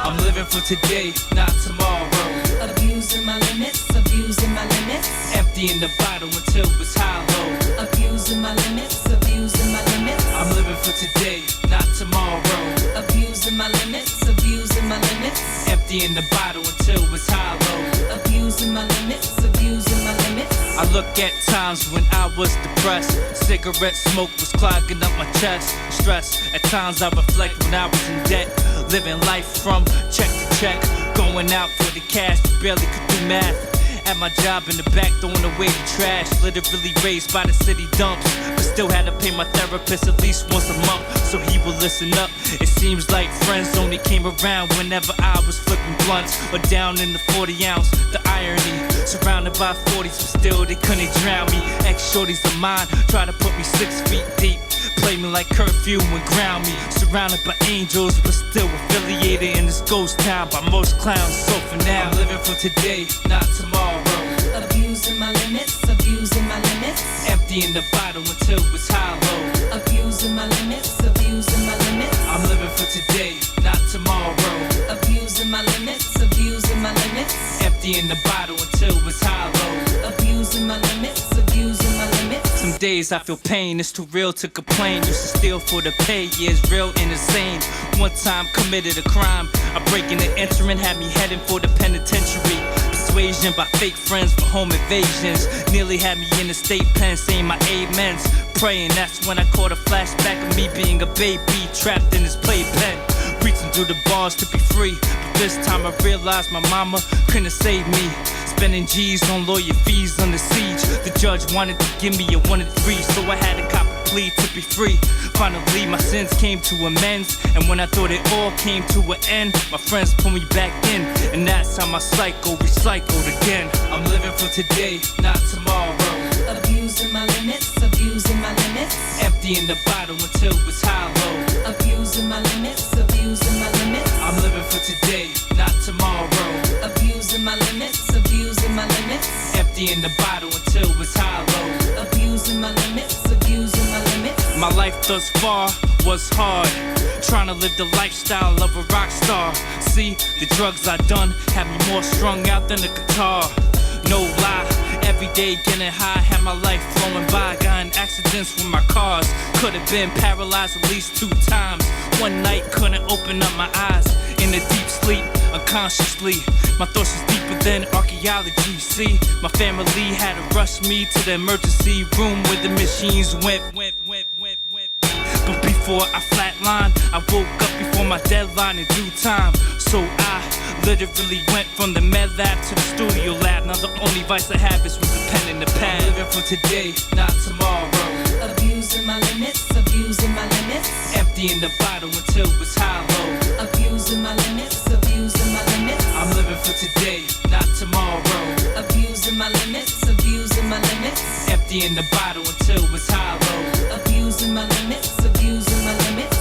I'm living for today, not tomorrow. Abusing my limits, abusing my limits. Emptying the bottle until it's hollow. Abusing my limits, abusing my limits. I'm living for today, not tomorrow. Abusing my limits, abusing my limits. Emptying the bottle until it's hollow. Abusing my limits, abusing my limits. I look at times when I was depressed. Cigarette smoke was clogging up my chest. Stress, at times I reflect when I was in debt. Living life from check to check. Going out for the cash, but barely could do math. At my job in the back, throwing away the trash. Literally raised by the city dumps, but still had to pay my therapist at least once a month, so he would listen up. It seems like friends only came around whenever I was flipping blunts or down in the 40 ounce. The irony, surrounded by 40s, but still they couldn't drown me. Ex-shorties of mine try to put me 6 feet deep. Play me like curfew and ground me. Surrounded by angels, but still affiliated in this ghost town by most clowns. So for now, I'm living for today, not tomorrow. Abusing my limits, abusing my limits. Emptying the bottle until it's hollow. Abusing my limits, abusing my limits. I'm living for today, not tomorrow. Abusing my limits, abusing my limits. Emptying the bottle until it's hollow. Abusing my limits, abusing my limits. Some days I feel pain, it's too real to complain. Used to steal for the pay, yeah, it's real and insane. One time committed a crime, I breaking and entering, had me heading for the penitentiary. Persuasion by fake friends for home invasions. Nearly had me in the state pen saying my amens. Praying, that's when I caught a flashback of me being a baby trapped in this playpen. Reaching through the bars to be free, but this time I realized my mama couldn't save me. Spending G's on lawyer fees under siege. The judge wanted to give me a 1 in 3, so I had to cop a plea to be free. Finally my sins came to amends, and when I thought it all came to an end, my friends pulled me back in, and that's how my cycle recycled again. I'm living for today, not tomorrow. Abusing my limits, abusing my limits. Emptying the bottle until it's hollow. Abusing my limits, abusing my limits. I'm living for today, not tomorrow. Abusing my limits, abusing my limits. Emptying the bottle until it's hollow. Abusing my limits, abusing my limits. My life thus far was hard, trying to live the lifestyle of a rock star. See, the drugs I done had me more strung out than a guitar. No lie, every day getting high, had my life flowing by. Got in accidents with my cars, could have been paralyzed at least 2 times. One night couldn't open up my eyes, in a deep sleep, unconsciously. My thoughts was deeper than archaeology. See, my family had to rush me to the emergency room where the machines went. But before I flatlined, I woke up before my deadline in due time. So I literally went from the med lab to the studio lab. Now the only vice I have is with the pen and the pad. I'm living for today, not tomorrow. Abusing my limits, abusing my limits. Emptying the bottle until it's hollow. Abusing my limits, abusing my limits. I'm living for today, not tomorrow. Abusing my limits, abusing my limits. Emptying the bottle until it's hollow. Abusing my limits, abusing my limits.